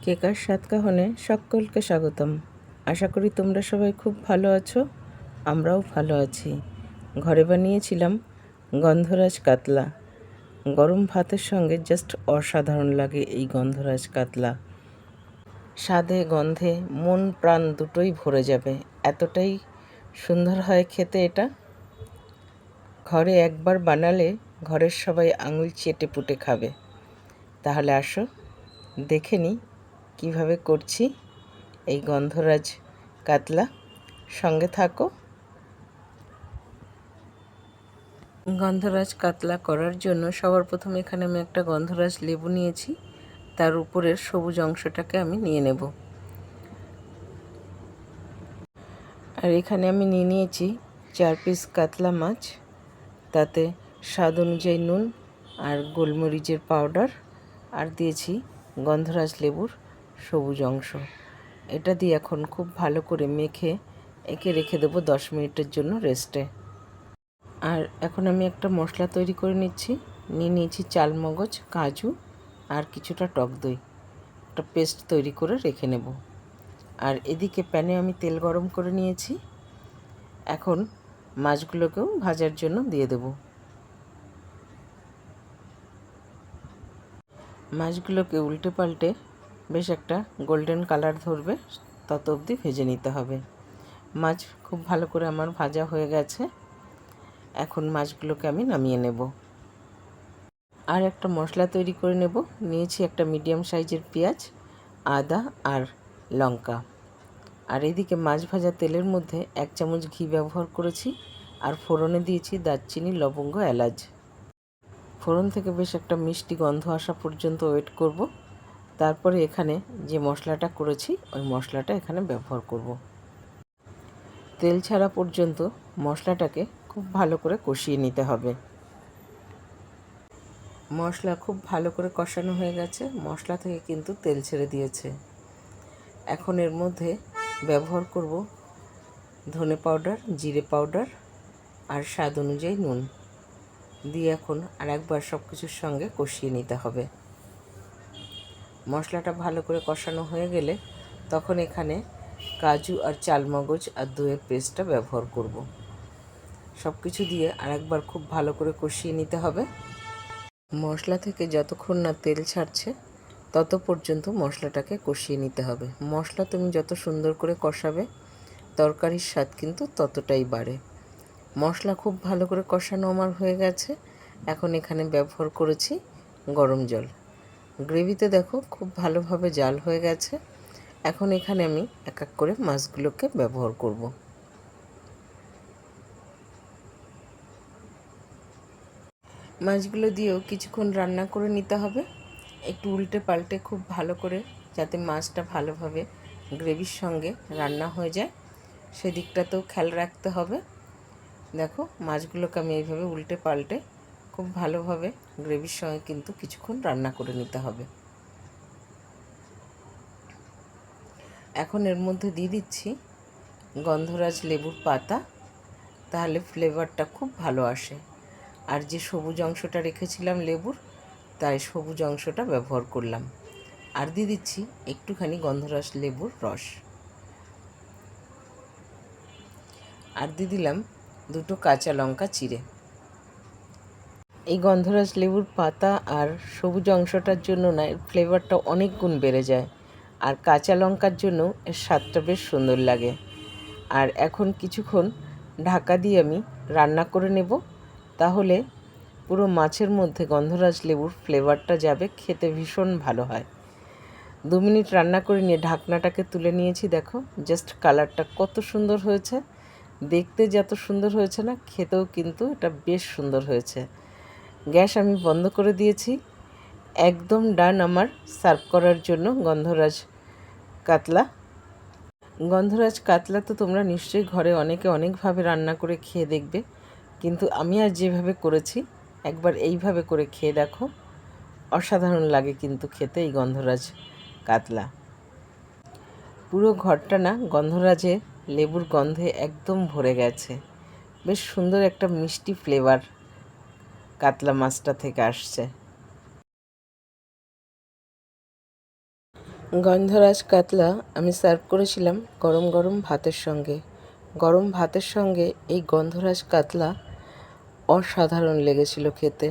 কেকার সাতকাহনে সকলকে স্বাগতম। আশা করি তোমরা সবাই খুব ভালো আছো, আমরাও ভালো আছি। ঘরে বানিয়েছিলাম গন্ধরাজ কাতলা। গরম ভাতের সঙ্গে জাস্ট অসাধারণ লাগে এই গন্ধরাজ কাতলা। স্বাদে গন্ধে মন প্রাণ দুটোই ভরে যাবে, এতটাই সুন্দর হয় খেতে এটা। ঘরে একবার বানালে ঘরের সবাই আঙুল চেটে পুটে খাবে। তাহলে আসো দেখে নিই কীভাবে করছি এই গন্ধরাজ কাতলা। সঙ্গে থাকো। গন্ধরাজ কাতলা করার জন্য সবার প্রথমে এখানে আমি একটা গন্ধরাজ লেবু নিয়েছি, তার উপরের সবুজ অংশটাকে আমি নিয়ে নেব। আর এখানে আমি নিয়ে নিয়েছি 4 পিস কাতলা মাছ, তাতে স্বাদ অনুযায়ী নুন আর গোলমরিচের পাউডার, আর দিয়েছি গন্ধরাজ লেবুর সবুজ অংশ। এটা দিয়ে এখন খুব ভালো করে মেখে একে রেখে দেবো 10 মিনিটের জন্য রেস্টে। আর এখন আমি একটা মশলা তৈরি করে নিচ্ছি। নিয়েছি চালমগজ, কাজু আর কিছুটা টক দই। একটা পেস্ট তৈরি করে রেখে নেব। আর এদিকে প্যানে আমি তেল গরম করে নিয়েছি। এখন মাছগুলোকেও ভাজার জন্য দিয়ে দেব। মাছগুলোকে উল্টে পাল্টে বেশ একটা গোল্ডেন কালার ধরবে তত অবধি ভেজে নিতে হবে। মাছ খুব ভালো করে আমার ভাজা হয়ে গেছে। এখন মাছগুলোকে আমি নামিয়ে নেব। আর একটা মশলা তৈরি করে নেব। নিয়েছি একটা মিডিয়াম সাইজের পেঁয়াজ, আদা আর লঙ্কা। আর এদিকে মাছ ভাজা তেলের মধ্যে 1 চামচ ঘি ব্যবহার করেছি। আর ফোড়নে দিয়েছি দারচিনি, লবঙ্গ, এলাচ। ফোড়ন থেকে বেশ একটা মিষ্টি গন্ধ আসা পর্যন্ত ওয়েট করব। তারপরে এখানে যে মশলাটা করেছি ওই মশলাটা এখানে ব্যবহার করব। তেল ছাড়া পর্যন্ত মশলাটাকে খুব ভালো করে কষিয়ে নিতে হবে। মশলা খুব ভালো করে কষানো হয়ে গেছে, মশলা থেকে কিন্তু তেল ছেড়ে দিয়েছে। এখন এর মধ্যে ব্যবহার করব ধনে পাউডার, জিরে পাউডার আর স্বাদ অনুযায়ী নুন দিয়ে এখন আরেকবার সব কিছুর সঙ্গে কষিয়ে নিতে হবে। মশলাটা ভালো করে কষানো হয়ে গেলে তখন এখানে কাজু আর চালমগজ আর দইয়ের পেস্টটা ব্যবহার করব। সব কিছু দিয়ে আরেকবার খুব ভালো করে কষিয়ে নিতে হবে। মশলা থেকে যতক্ষণ না তেল ছাড়ছে তত পর্যন্ত মশলাটাকে কষিয়ে নিতে হবে। মশলা তুমি যত সুন্দর করে কষাবে তরকারির স্বাদ কিন্তু ততটাই বাড়ে। মশলা খুব ভালো করে কষানো আমার হয়ে গেছে। এখন এখানে ব্যবহার করেছি গরম জল। গ্রেভিতে দেখো খুব ভালোভাবে জাল হয়ে গেছে। এখন এখানে আমি এক এক করে মাছগুলোকে ব্যবহার করব। মাছগুলো দিয়েও কিছুক্ষণ রান্না করে নিতে হবে, একটু উল্টে পাল্টে খুব ভালো করে, যাতে মাছটা ভালোভাবে গ্রেভির সঙ্গে রান্না হয়ে যায় সেদিকটাতেও খেয়াল রাখতে হবে। দেখো মাছগুলোকে আমি এইভাবে উল্টে পাল্টে খুব ভালোভাবে গ্রেভির সঙ্গে কিন্তু কিছুক্ষণ রান্না করে নিতে হবে। এখন এর মধ্যে দিয়ে দিচ্ছি গন্ধরাজ লেবুর পাতা, তাহলে ফ্লেভারটা খুব ভালো আসে। আর যে সবুজ অংশটা রেখেছিলাম লেবুর, তাই সবুজ অংশটা ব্যবহার করলাম। আর দিয়ে দিচ্ছি একটুখানি গন্ধরাজ লেবুর রস। আর দিয়ে দিলাম 2টো কাঁচা লঙ্কা চিড়ে। এই গন্ধরাজ লেবুর পাতা আর সবুজ অংশটার জন্য না এর ফ্লেভারটা অনেক গুণ বেড়ে যায়। আর কাঁচা লঙ্কার জন্য এর স্বাদটা বেশ সুন্দর লাগে। আর এখন কিছুক্ষণ ঢাকা দিয়ে আমি রান্না করে নেব, তাহলে পুরো মাছের মধ্যে গন্ধরাজ লেবুর ফ্লেভারটা যাবে, খেতে ভীষণ ভালো হয়। 2 মিনিট রান্না করে নিয়ে ঢাকনাটাকে তুলে নিয়েছি। দেখো জাস্ট কালারটা কত সুন্দর হয়েছে, দেখতে যত সুন্দর হয়েছে না, খেতেও কিন্তু এটা বেশ সুন্দর হয়েছে। গ্যাস আমি বন্ধ করে দিয়েছি। একদম ডান আমার সার্ভ করার জন্য গন্ধরাজ কাতলা। গন্ধরাজ কাতলা তো তোমরা নিশ্চয়ই ঘরে অনেকে অনেকভাবে রান্না করে খেয়ে দেখবে, কিন্তু আমি আর যেভাবে করেছি একবার এইভাবে করে খেয়ে দেখো, অসাধারণ লাগে কিন্তু খেতে এই গন্ধরাজ কাতলা। পুরো ঘরটা না গন্ধরাজে লেবুর গন্ধে একদম ভরে গেছে। বেশ সুন্দর একটা মিষ্টি ফ্লেভার কাতলা মাছটা থেকে আসছে। গন্ধরাজ কাতলা আমি সার্ভ করেছিলাম গরম গরম ভাতের সঙ্গে। গরম ভাতের সঙ্গে এই গন্ধরাজ কাতলা অসাধারণ লেগেছিল খেতে।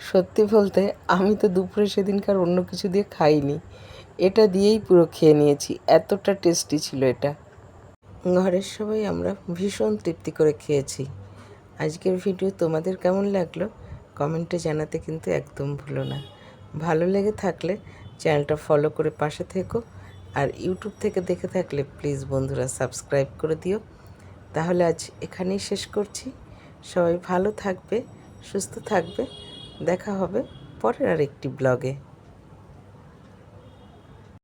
সত্যি বলতে আমি তো দুপুরে সেদিনকার অন্য কিছু দিয়ে খাইনি, এটা দিয়েই পুরো খেয়ে নিয়েছি, এতটা টেস্টি ছিল এটা। ঘরের সবাই আমরা ভীষণ তৃপ্তি করে খেয়েছি। আজকের ভিডিও তোমাদের কেমন লাগলো কমেন্টে জানাতে কিন্তু একদম ভুলো না। ভালো লেগে থাকলে চ্যানেলটা ফলো করে পাশে থেকো, আর ইউটিউব থেকে দেখে থাকলে প্লিজ বন্ধুরা সাবস্ক্রাইব করে দিও। তাহলে আজ এখানেই শেষ করছি। সবাই ভালো থাকবে, সুস্থ থাকবে। দেখা হবে পরের আরেকটি ব্লগে।